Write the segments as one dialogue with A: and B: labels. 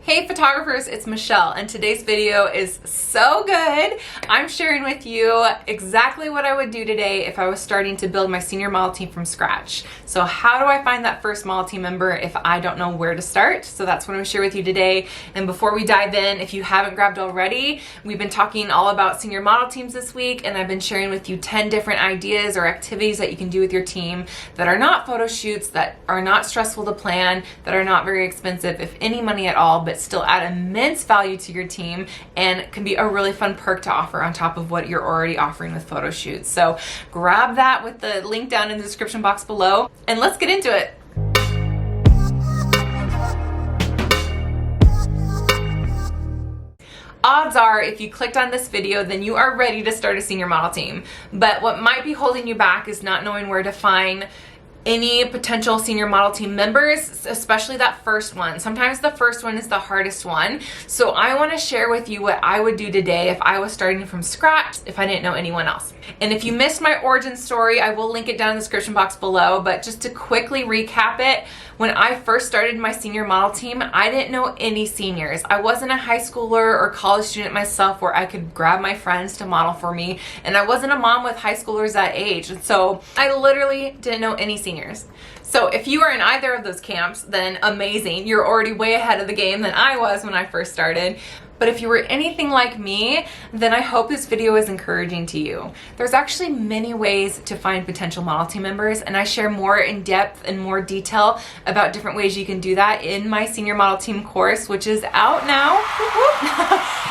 A: Hey photographers, it's Michelle, and today's video is so good. I'm sharing with you exactly what I would do today if I was starting to build my senior model team from scratch. So how do I find that first model team member if I don't know where to start? So that's what I'm gonna share with you today. And before we dive in, if you haven't grabbed already, we've been talking all about senior model teams this week, and I've been sharing with you 10 different ideas or activities that you can do with your team that are not photo shoots, that are not stressful to plan, that are not very expensive, if any money at all, but still add immense value to your team and can be a really fun perk to offer on top of what you're already offering with photo shoots. So grab that with the link down in the description box below, and let's get into it. Odds are if you clicked on this video, then you are ready to start a senior model team. But what might be holding you back is not knowing where to find any potential senior model team members, especially that first one. Sometimes the first one is the hardest one. So I want to share with you what I would do today if I was starting from scratch, if I didn't know anyone else. And if you missed my origin story, I will link it down in the description box below. But just to quickly recap it, when I first started my senior model team, I didn't know any seniors. I wasn't a high schooler or college student myself where I could grab my friends to model for me. And I wasn't a mom with high schoolers that age. And so I literally didn't know any seniors. So if you are in either of those camps, then amazing. You're already way ahead of the game than I was when I first started. But if you were anything like me, then I hope this video is encouraging to you. There's actually many ways to find potential model team members, and I share more in depth and more detail about different ways you can do that in my senior model team course, which is out now.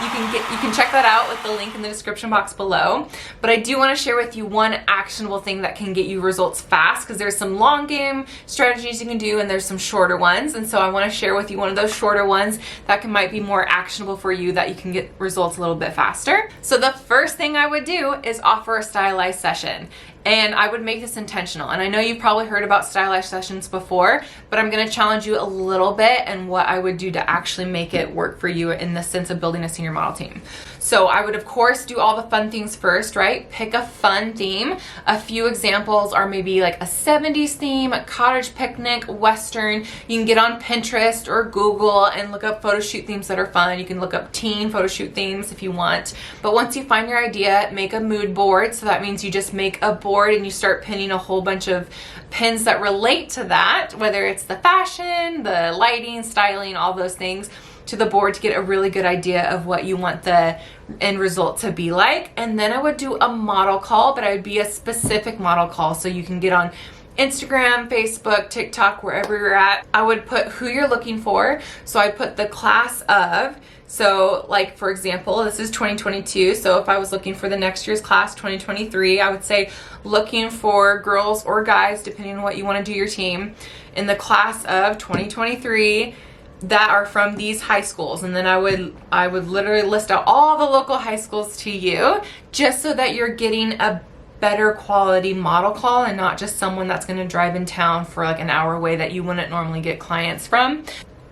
A: You can check that out with the link in the description box below. But I do want to share with you one actionable thing that can get you results fast, because there's some long game strategies you can do and there's some shorter ones. And so I want to share with you one of those shorter ones that might be more actionable for you, that you can get results a little bit faster. So the first thing I would do is offer a stylized session. And I would make this intentional. And I know you've probably heard about stylized sessions before, but I'm gonna challenge you a little bit and what I would do to actually make it work for you in the sense of building a senior model team. So I would of course do all the fun things first, right? Pick a fun theme. A few examples are maybe like a 70s theme, a cottage picnic, Western. You can get on Pinterest or Google and look up photo shoot themes that are fun. You can look up teen photo shoot themes if you want. But once you find your idea, make a mood board. So that means you just make a board and you start pinning a whole bunch of pins that relate to that, whether it's the fashion, the lighting, styling, all those things, to the board to get a really good idea of what you want the end result to be like. And then I would do a model call, but I would be a specific model call so you can get on Instagram, Facebook, TikTok, wherever you're at. I would put who you're looking for. So I put the class of. So like, for example, this is 2022. So if I was looking for the next year's class, 2023, I would say looking for girls or guys, depending on what you want to do your team, in the class of 2023 that are from these high schools. And then I would literally list out all the local high schools to you, just so that you're getting a better quality model call and not just someone that's going to drive in town for like an hour away that you wouldn't normally get clients from.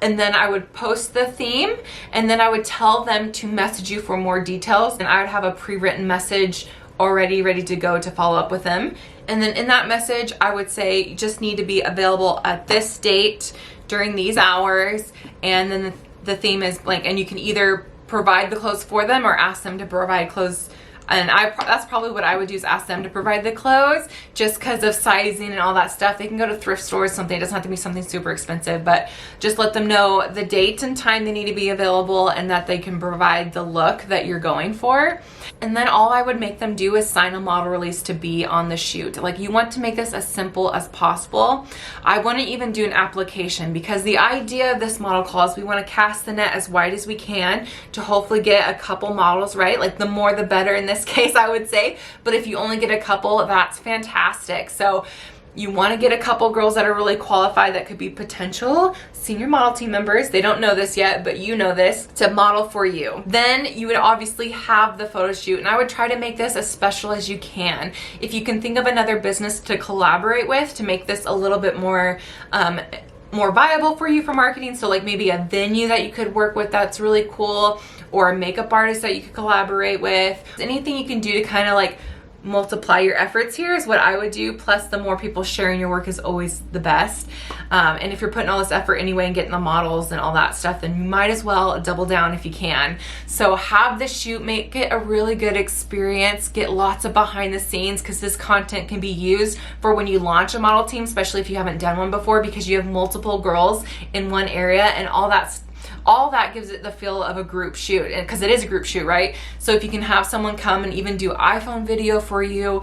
A: And then I would post the theme, and then I would tell them to message you for more details, and I would have a pre-written message already ready to go to follow up with them. And then in that message, I would say you just need to be available at this date during these hours, and then the theme is blank, and you can either provide the clothes for them or ask them to provide clothes. And that's probably what I would do, is ask them to provide the clothes, just because of sizing and all that stuff. They can go to thrift stores, something. It doesn't have to be something super expensive, but just let them know the date and time they need to be available and that they can provide the look that you're going for. And then all I would make them do is sign a model release to be on the shoot. Like, you want to make this as simple as possible. I wouldn't even do an application, because the idea of this model call is we want to cast the net as wide as we can to hopefully get a couple models, right? Like, the more the better in this case, I would say. But if you only get a couple, that's fantastic. So you want to get a couple girls that are really qualified, that could be potential senior model team members. They don't know this yet, but you know this, to model for you. Then you would obviously have the photo shoot, and I would try to make this as special as you can. If you can think of another business to collaborate with to make this a little bit more viable for you for marketing, so like maybe a venue that you could work with that's really cool, or a makeup artist that you could collaborate with, anything you can do to kind of like multiply your efforts here is what I would do. Plus, the more people sharing your work is always the best. And if you're putting all this effort anyway and getting the models and all that stuff, then you might as well double down if you can. So have the shoot, make it a really good experience, get lots of behind the scenes, because this content can be used for when you launch a model team, especially if you haven't done one before, because you have multiple girls in one area, and all that gives it the feel of a group shoot, because it is a group shoot, right? So if you can have someone come and even do iPhone video for you,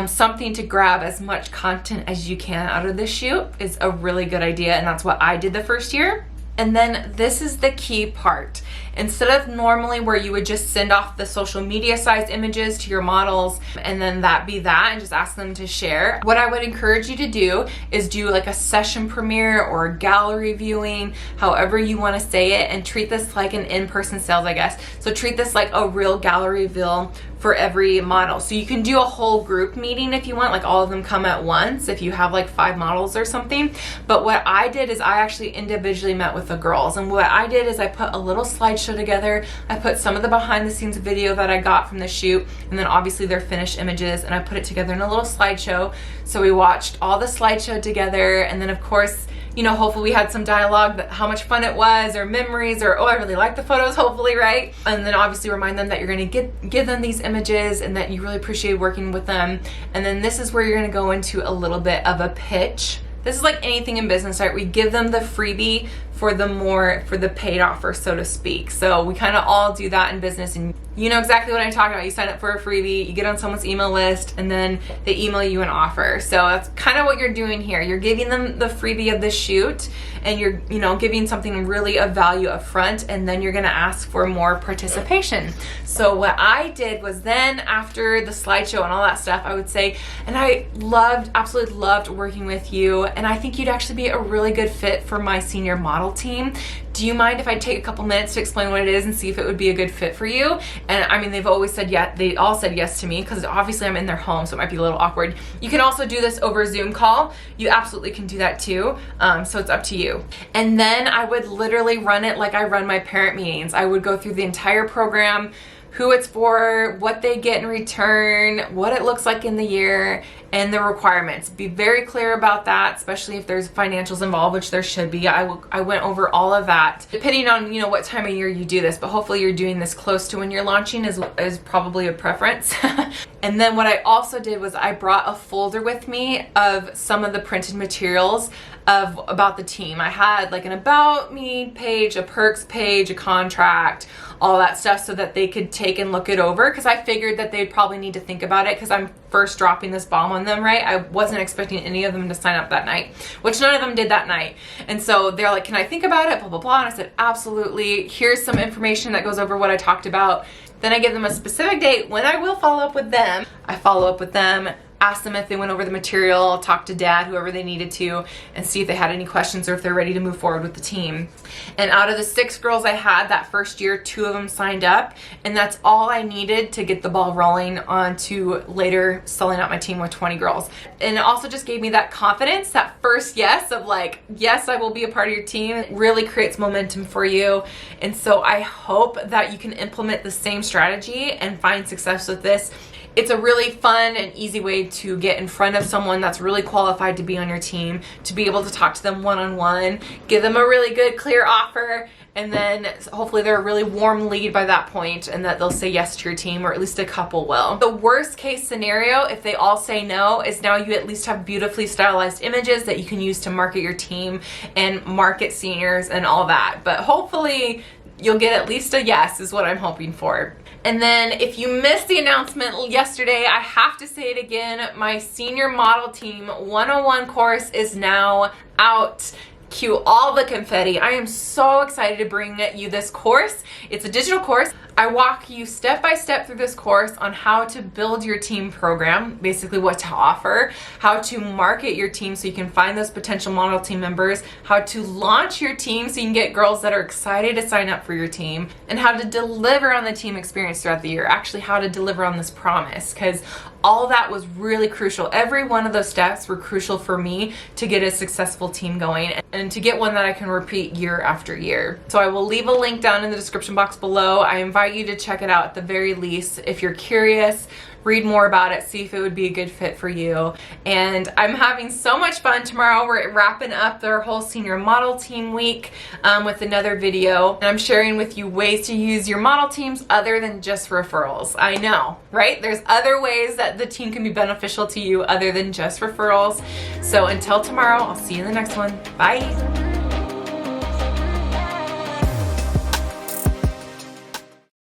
A: something to grab as much content as you can out of this shoot is a really good idea, and that's what I did the first year. And then this is the key part. Instead of normally where you would just send off the social media sized images to your models and then that be that and just ask them to share, what I would encourage you to do is do like a session premiere or gallery viewing, however you want to say it, and treat this like an in-person sales, I guess. So treat this like a real gallery view for every model. So you can do a whole group meeting if you want, like all of them come at once if you have like 5 models or something. But what I did is I actually individually met with the girls, and what I did is I put a little slideshow together. I put some of the behind the scenes video that I got from the shoot, and then obviously their finished images, and I put it together in a little slideshow. So we watched all the slideshow together, and then of course, you know, hopefully we had some dialogue, that how much fun it was, or memories, or oh, I really like the photos, hopefully, right? And then obviously remind them that you're gonna give them these images and that you really appreciate working with them. And then this is where you're gonna go into a little bit of a pitch. This is like anything in business, right? We give them the freebie for the paid offer, so to speak. So we kind of all do that in business, and you know exactly what I'm talking about. You sign up for a freebie, you get on someone's email list, and then they email you an offer. So that's kind of what you're doing here. You're giving them the freebie of the shoot, and you're, you know, giving something really of value up front, and then you're gonna ask for more participation. So what I did was then after the slideshow and all that stuff, I would say, and I absolutely loved working with you, and I think you'd actually be a really good fit for my senior model team. Do you mind if I take a couple minutes to explain what it is and see if it would be a good fit for you? And I mean, they've always said yes. They all said yes to me, because obviously I'm in their home, so it might be a little awkward. You can also do this over a Zoom call. You absolutely can do that too. So it's up to you. And then I would literally run it like I run my parent meetings. I would go through the entire program, who it's for, what they get in return, what it looks like in the year, and the requirements. Be very clear about that, especially if there's financials involved, which there should be. I went over all of that, depending on, you know, what time of year you do this, but hopefully you're doing this close to when you're launching is probably a preference. And then what I also did was I brought a folder with me of some of the printed materials about the team. I had like an about me page, a perks page, a contract, all that stuff, so that they could take and look it over, because I figured that they'd probably need to think about it, because I'm first dropping this bomb on them, right? I wasn't expecting any of them to sign up that night, which none of them did that night. And so they're like, can I think about it, blah, blah, blah. And I said, absolutely. Here's some information that goes over what I talked about. Then I give them a specific date when I will follow up with them. I follow up with them, ask them if they went over the material, talk to dad, whoever they needed to, and see if they had any questions or if they're ready to move forward with the team. And out of the 6 girls I had that first year, 2 of them signed up, and that's all I needed to get the ball rolling on to later selling out my team with 20 girls. And it also just gave me that confidence, that first yes of like, yes, I will be a part of your team. It really creates momentum for you. And so I hope that you can implement the same strategy and find success with this. It's a really fun and easy way to get in front of someone that's really qualified to be on your team, to be able to talk to them one-on-one, give them a really good, clear offer, and then hopefully they're a really warm lead by that point, and that they'll say yes to your team, or at least a couple will. The worst case scenario, if they all say no, is now you at least have beautifully stylized images that you can use to market your team and market seniors and all that. But hopefully you'll get at least a yes, is what I'm hoping for. And then if you missed the announcement yesterday, I have to say it again, my Senior Model Team 101 course is now out. Cue all the confetti. I am so excited to bring you this course. It's a digital course. I walk you step by step through this course on how to build your team program, basically what to offer, how to market your team so you can find those potential model team members, how to launch your team so you can get girls that are excited to sign up for your team, and how to deliver on the team experience throughout the year, actually how to deliver on this promise, because all that was really crucial. Every one of those steps were crucial for me to get a successful team going and to get one that I can repeat year after year. So I will leave a link down in the description box below. I invite you to check it out at the very least. If you're curious, read more about it, see if it would be a good fit for you. And I'm having so much fun tomorrow. We're wrapping up their whole senior model team week with another video. And I'm sharing with you ways to use your model teams other than just referrals. I know, right? There's other ways that the team can be beneficial to you other than just referrals. So until tomorrow, I'll see you in the next one. Bye.